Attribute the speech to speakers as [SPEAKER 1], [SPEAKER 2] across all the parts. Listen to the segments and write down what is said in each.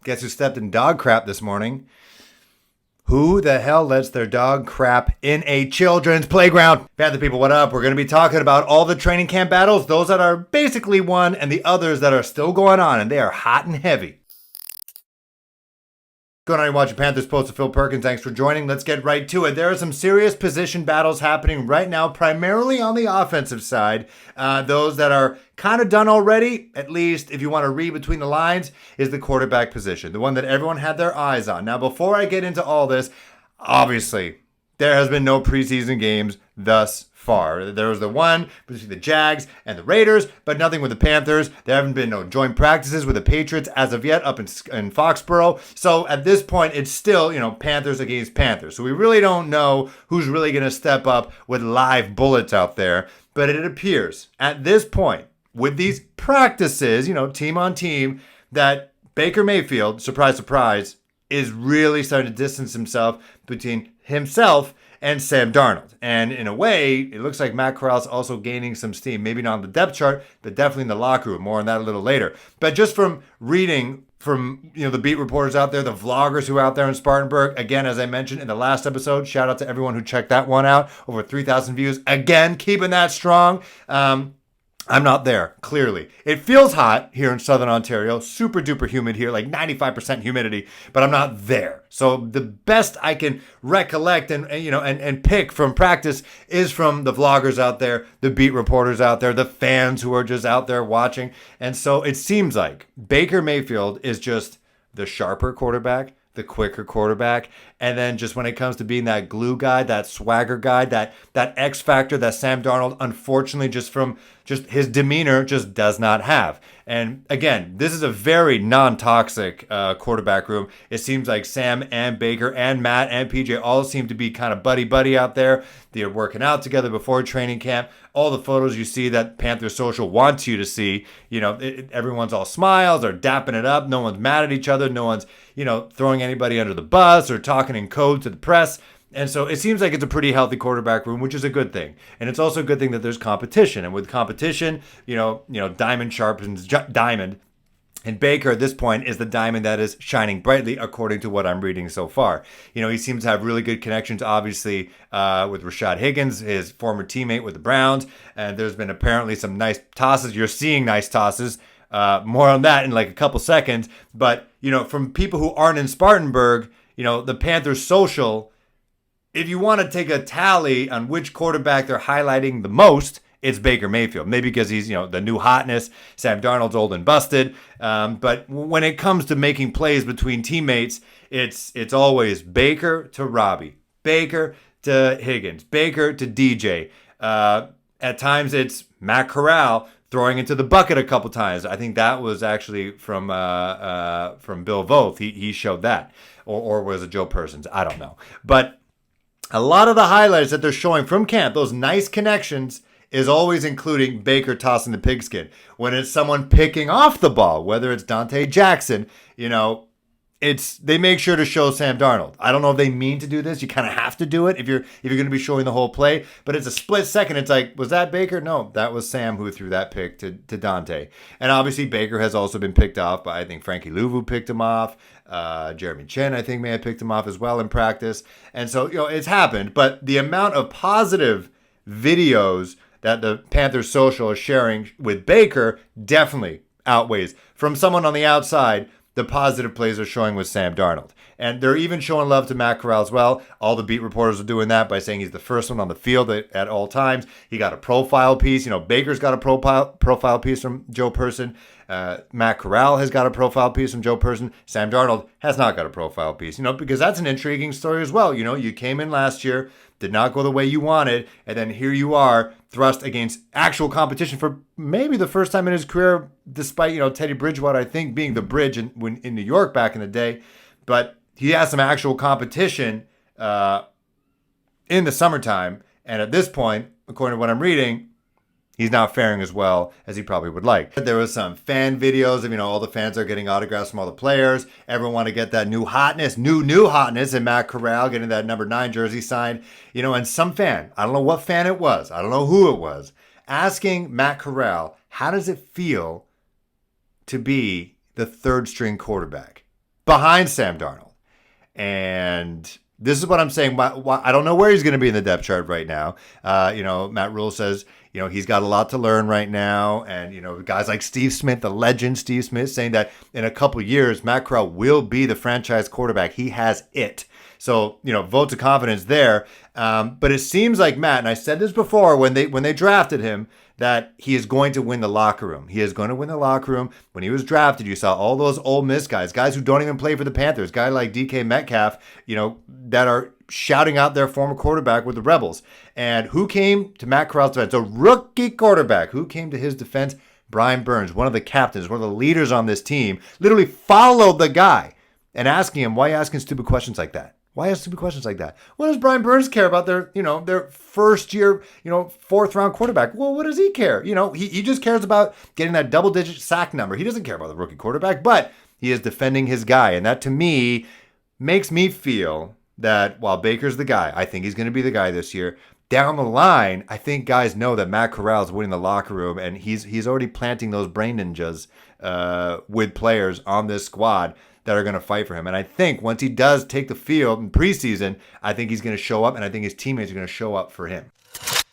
[SPEAKER 1] Guess who stepped in dog crap this morning? Who the hell lets their dog crap in a children's playground? Panther people, what up? We're going to be talking about all the training camp battles, those that are basically won and the others that are still going on, and they are hot and heavy. Going on, you're watching Panthers Post with Phil Perkins. Thanks for joining. Let's get right to it. There are some serious position battles happening right now, primarily on the offensive side. Those that are kind of done already, at least if you want to read between the lines, is the quarterback position, the one that everyone had their eyes on. Now, before I get into all this, obviously, there has been no preseason games thus far. There was the one between the Jags and the Raiders, but nothing with the Panthers. There haven't been no joint practices with the Patriots as of yet up in Foxborough. So at this point, it's still, Panthers against Panthers. So we really don't know who's really going to step up with live bullets out there. But it appears at this point, with these practices, team on team, that Baker Mayfield, surprise, surprise, is really starting to distance himself between himself and Sam Darnold. And in a way, it looks like Matt Corral's also gaining some steam. Maybe not on the depth chart, but definitely in the locker room. More on that a little later. But just from reading from the beat reporters out there, the vloggers who are out there in Spartanburg, again, as I mentioned in the last episode, shout out to everyone who checked that one out. Over 3,000 views. Again, keeping that strong. I'm not there, clearly. It feels hot here in Southern Ontario, super duper humid here, like 95% humidity, but I'm not there. So the best I can recollect and pick from practice is from the vloggers out there, the beat reporters out there, the fans who are just out there watching. And so it seems like Baker Mayfield is just the sharper quarterback, the quicker quarterback, and then just when it comes to being that glue guy, that swagger guy, that X factor that Sam Darnold, unfortunately, just from his demeanor, just does not have. And again, this is a very non-toxic quarterback room. It seems like Sam and Baker and Matt and PJ all seem to be kind of buddy-buddy out there. They're working out together before training camp. All the photos you see that Panther Social wants you to see, everyone's all smiles, they're dapping it up. No one's mad at each other. No one's, throwing anybody under the bus or talking in code to the press. And so it seems like it's a pretty healthy quarterback room, which is a good thing. And it's also a good thing that there's competition. And with competition, diamond sharpens diamond. And Baker at this point is the diamond that is shining brightly, according to what I'm reading so far. He seems to have really good connections, obviously, with Rashad Higgins, his former teammate with the Browns. And there's been apparently some nice tosses. You're seeing nice tosses. More on that in like a couple seconds. But, from people who aren't in Spartanburg, the Panthers Social, if you want to take a tally on which quarterback they're highlighting the most, it's Baker Mayfield. Maybe because he's, the new hotness. Sam Darnold's old and busted. But when it comes to making plays between teammates, it's always Baker to Robbie, Baker to Higgins, Baker to DJ. At times it's Matt Corral throwing into the bucket a couple times. I think that was actually from Bill Voth. He showed that. Or was it Joe Persons? I don't know. But a lot of the highlights that they're showing from camp, those nice connections, is always including Baker tossing the pigskin. When it's someone picking off the ball, whether it's Dante Jackson, they make sure to show Sam Darnold. I don't know if they mean to do this. You kind of have to do it if you're going to be showing the whole play. But it's a split second. It's like, was that Baker? No, that was Sam who threw that pick to Dante. And obviously Baker has also been picked off by, I think, Frankie Louvu picked him off. Jeremy Chin, I think, may have picked him off as well in practice. And so, it's happened. But the amount of positive videos that the Panthers Social is sharing with Baker definitely outweighs, from someone on the outside, the positive plays are showing with Sam Darnold. And they're even showing love to Matt Corral as well. All the beat reporters are doing that by saying he's the first one on the field at all times. He got a profile piece. Baker's got a profile piece from Joe Person. Matt Corral has got a profile piece from Joe Person. Sam Darnold has not got a profile piece, because that's an intriguing story as well. You came in last year, did not go the way you wanted, and then here you are thrust against actual competition for maybe the first time in his career, despite, Teddy Bridgewater, I think, being the bridge in New York back in the day. But he has some actual competition in the summertime. And at this point, according to what I'm reading, he's not faring as well as he probably would like. There was some fan videos of, all the fans are getting autographs from all the players. Everyone want to get that new hotness, new hotness, and Matt Corral getting that number 9 jersey signed. And some fan, I don't know what fan it was, I don't know who it was, asking Matt Corral, how does it feel to be the third string quarterback? behind Sam Darnold. And this is what I'm saying. I don't know where he's going to be in the depth chart right now. Matt Rule says, he's got a lot to learn right now. And, guys like Steve Smith, the legend Steve Smith, saying that in a couple years, Matt Corral will be the franchise quarterback. He has it. So, votes of confidence there. But it seems like Matt, and I said this before when they drafted him, that he is going to win the locker room. He is going to win the locker room. When he was drafted, you saw all those Ole Miss guys who don't even play for the Panthers, guys like DK Metcalf, that are shouting out their former quarterback with the Rebels. And who came to Matt Corral's defense? A rookie quarterback. Who came to his defense? Brian Burns, one of the captains, one of the leaders on this team, literally followed the guy and asking him, why are you asking stupid questions like that? Why ask stupid questions like that? What does Brian Burns care about their first year, fourth round quarterback? Well, what does he care? He just cares about getting that double digit sack number. He doesn't care about the rookie quarterback, but he is defending his guy. And that to me makes me feel that while Baker's the guy, I think he's going to be the guy this year. Down the line, I think guys know that Matt Corral is winning the locker room, and he's already planting those brain ninjas with players on this squad that are going to fight for him. And I think once he does take the field in preseason, I think he's going to show up, and I think his teammates are going to show up for him.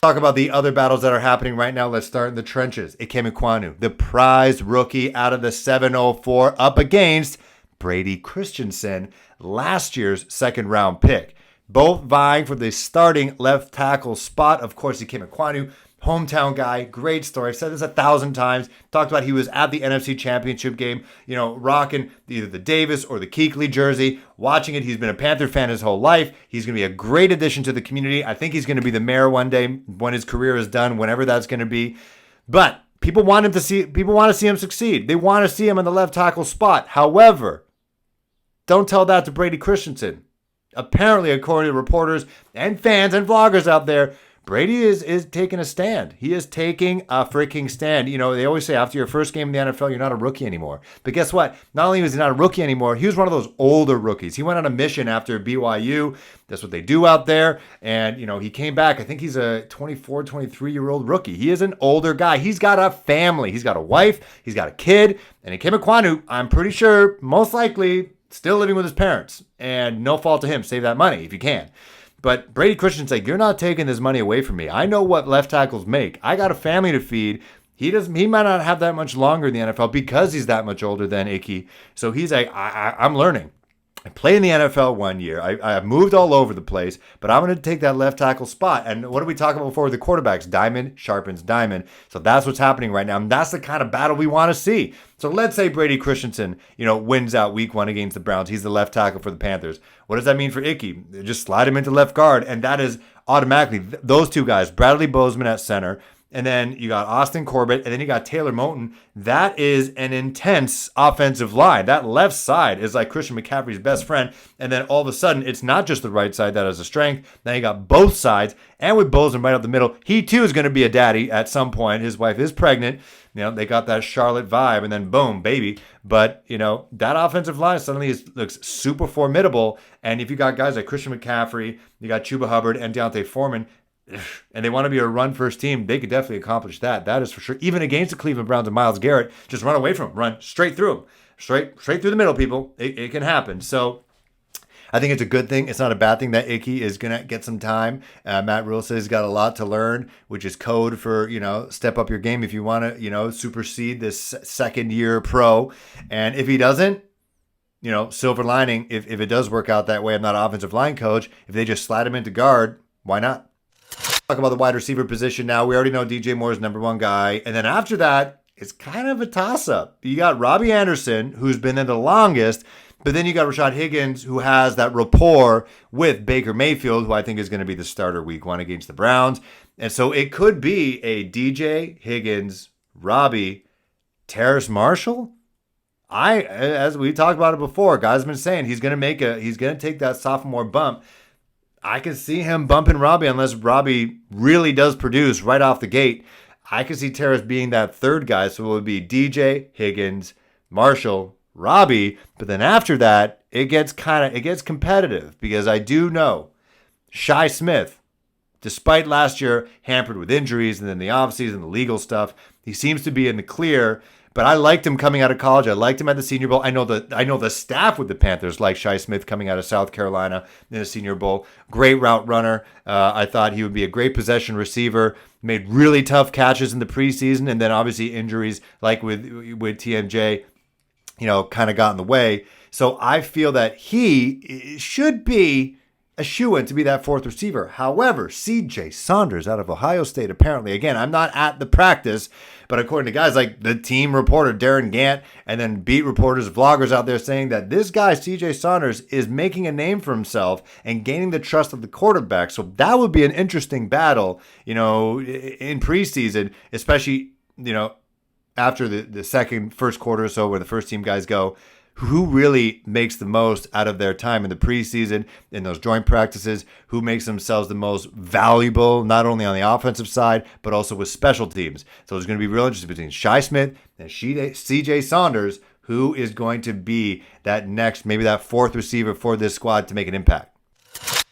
[SPEAKER 1] Talk about the other battles that are happening right now. Let's start in the trenches. Ikem Ekwonu, the prized rookie out of the 704, up against Brady Christensen, last year's second-round pick. Both vying for the starting left tackle spot. Of course, Ikem Ekwonu, hometown guy, great story. I've said this 1,000 times. Talked about he was at the NFC Championship game, rocking either the Davis or the Kuechly jersey, watching it. He's been a Panther fan his whole life. He's going to be a great addition to the community. I think he's going to be the mayor one day when his career is done, whenever that's going to be. But people want to see him succeed. They want to see him in the left tackle spot. However, don't tell that to Brady Christensen. Apparently, according to reporters and fans and vloggers out there, Brady is taking a stand. He is taking a freaking stand. They always say after your first game in the NFL, you're not a rookie anymore. But guess what? Not only was he not a rookie anymore, he was one of those older rookies. He went on a mission after BYU. That's what they do out there. And, he came back. I think he's a 24, 23-year-old rookie. He is an older guy. He's got a family. He's got a wife. He's got a kid. And Ikem Ekwonu, I'm pretty sure, most likely, still living with his parents. And no fault to him. Save that money if you can. But Brady Christensen's like, you're not taking this money away from me. I know what left tackles make. I got a family to feed. He might not have that much longer in the NFL because he's that much older than Icky. So he's like, I'm learning. I played in the NFL 1 year. I've moved all over the place, but I'm going to take that left tackle spot. And what did we talk about before with the quarterbacks? Diamond sharpens diamond. So that's what's happening right now. And that's the kind of battle we want to see. So let's say Brady Christensen, wins out week 1 against the Browns. He's the left tackle for the Panthers. What does that mean for Icky? Just slide him into left guard. And that is automatically those two guys, Bradley Bozeman at center, and then you got Austin Corbett, and then you got Taylor Moton. That is an intense offensive line. That left side is like Christian McCaffrey's best friend. And then all of a sudden, it's not just the right side that has a strength. Now you got both sides. And with Bozeman right up the middle, he too is going to be a daddy at some point. His wife is pregnant. They got that Charlotte vibe, and then boom, baby. But, that offensive line suddenly looks super formidable. And if you got guys like Christian McCaffrey, you got Chuba Hubbard and Deontay Foreman, and they want to be a run-first team, they could definitely accomplish that. That is for sure. Even against the Cleveland Browns and Myles Garrett, just run away from them. Run straight through them. Straight through the middle, people. It can happen. So I think it's a good thing. It's not a bad thing that Icky is going to get some time. Matt Rule says he's got a lot to learn, which is code for, step up your game if you want to, supersede this second-year pro. And if he doesn't, silver lining, if it does work out that way, I'm not an offensive line coach, if they just slide him into guard, why not? Talk about the wide receiver position now. We already know DJ Moore is number 1 guy. And then after that, it's kind of a toss-up. You got Robbie Anderson, who's been there the longest, but then you got Rashad Higgins, who has that rapport with Baker Mayfield, who I think is going to be the starter week 1 against the Browns. And so it could be a DJ, Higgins, Robbie, Terrace Marshall. As we talked about it before, guys have been saying he's going to take that sophomore bump. I can see him bumping Robbie unless Robbie really does produce right off the gate. I can see Terrace being that third guy, so it would be DJ, Higgins, Marshall, Robbie. But then after that, it gets competitive because I do know Shi Smith, despite last year hampered with injuries and then the offseason, the legal stuff, he seems to be in the clear. But I liked him coming out of college. I liked him at the Senior Bowl. I know the staff with the Panthers like Shi Smith coming out of South Carolina in the Senior Bowl. Great route runner. I thought he would be a great possession receiver. Made really tough catches in the preseason, and then obviously injuries like with TMJ, kind of got in the way. So I feel that he should be a shoo-in to be that fourth receiver. However, CJ Saunders out of Ohio State, apparently, again, I'm not at the practice, but according to guys like the team reporter, Darren Gant, and then beat reporters, vloggers out there saying that this guy, CJ Saunders, is making a name for himself and gaining the trust of the quarterback. So that would be an interesting battle, in preseason, especially, after the first quarter or so where the first team guys go. Who really makes the most out of their time in the preseason, in those joint practices, who makes themselves the most valuable, not only on the offensive side, but also with special teams. So it's going to be real interesting between Shi Smith and CJ Saunders, who is going to be that next, maybe that fourth receiver for this squad to make an impact.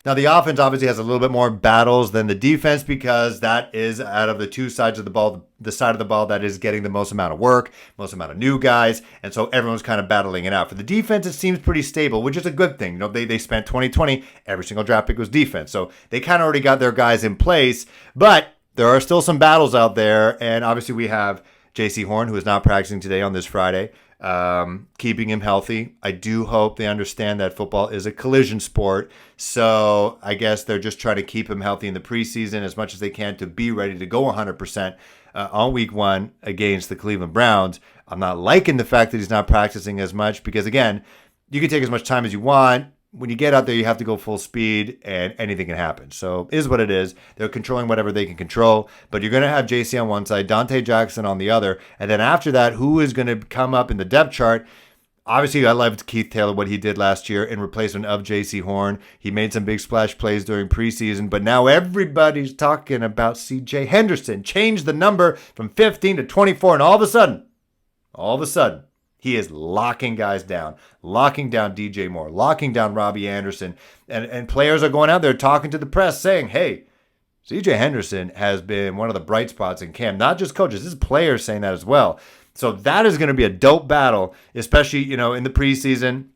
[SPEAKER 1] Now, the offense obviously has a little bit more battles than the defense because that is out of the two sides of the ball, the side of the ball that is getting the most amount of work, most amount of new guys, and so everyone's kind of battling it out. For the defense, it seems pretty stable, which is a good thing. They spent 2020, every single draft pick was defense, so they kind of already got their guys in place, but there are still some battles out there, and obviously we have J.C. Horn, who is not practicing today on this Friday. Keeping him healthy. I do hope they understand that football is a collision sport. So I guess they're just trying to keep him healthy in the preseason as much as they can to be ready to go 100% on week 1 against the Cleveland Browns. I'm not liking the fact that he's not practicing as much because, again, you can take as much time as you want. When you get out there, you have to go full speed, and anything can happen. So it is what it is. They're controlling whatever they can control. But you're going to have JC on one side, Dante Jackson on the other. And then after that, who is going to come up in the depth chart? Obviously, I loved Keith Taylor, what he did last year in replacement of J.C. Horn. He made some big splash plays during preseason. But now everybody's talking about C.J. Henderson. Changed the number from 15 to 24. And all of a sudden, he is locking guys down, locking down DJ Moore, locking down Robbie Anderson. And players are going out there talking to the press saying, hey, CJ Henderson has been one of the bright spots in camp. Not just coaches, this is players saying that as well. So that is going to be a dope battle, especially, in the preseason,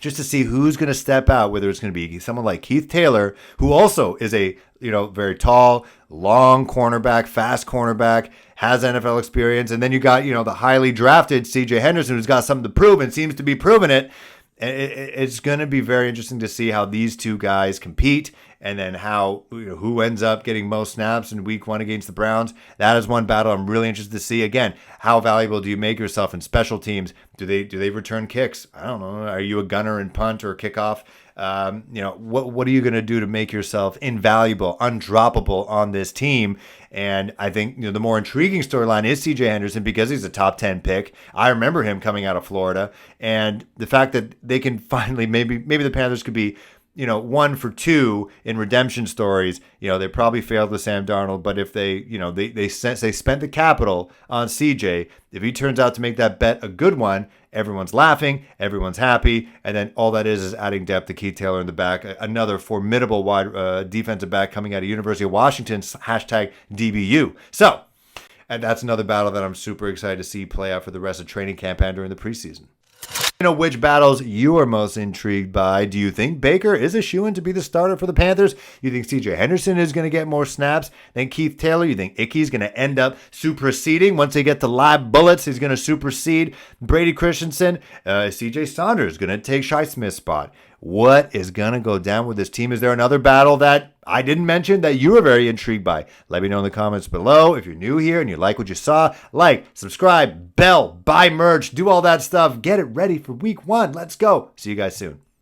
[SPEAKER 1] just to see who's going to step out, whether it's going to be someone like Keith Taylor, who also is a, very tall, long cornerback, fast cornerback, has NFL experience. And then you got, the highly drafted CJ Henderson, who's got something to prove and seems to be proving it. It's going to be very interesting to see how these two guys compete and then how, who ends up getting most snaps in week 1 against the Browns. That is one battle I'm really interested to see. Again, how valuable do you make yourself in special teams? Do they return kicks? I don't know. Are you a gunner in punt or kickoff? What are you going to do to make yourself invaluable, undroppable on this team? And I think the more intriguing storyline is C.J. Henderson because he's a top 10 pick. I remember him coming out of Florida, and the fact that they can finally maybe the Panthers could be 1 for 2 in redemption stories. They probably failed with Sam Darnold, but if they spent the capital on CJ, if he turns out to make that bet a good one, everyone's laughing, everyone's happy, and then all that is adding depth to Keith Taylor in the back, another formidable wide defensive back coming out of University of Washington's #DBU. So, and that's another battle that I'm super excited to see play out for the rest of training camp and during the preseason. Which battles you are most intrigued by. Do you think Baker is a shoo-in to be the starter for the Panthers? You think C.J. Henderson is going to get more snaps than Keith Taylor? You think Icky's going to end up superseding once they get to live bullets? He's going to supersede Brady Christensen? C.J. Saunders going to take Shi Smith's spot? What is going to go down with this team? Is there another battle that I didn't mention that you are very intrigued by? Let me know in the comments below. If you're new here and you like what you saw, like, subscribe, bell, buy merch, do all that stuff. Get it ready for week 1. Let's go. See you guys soon.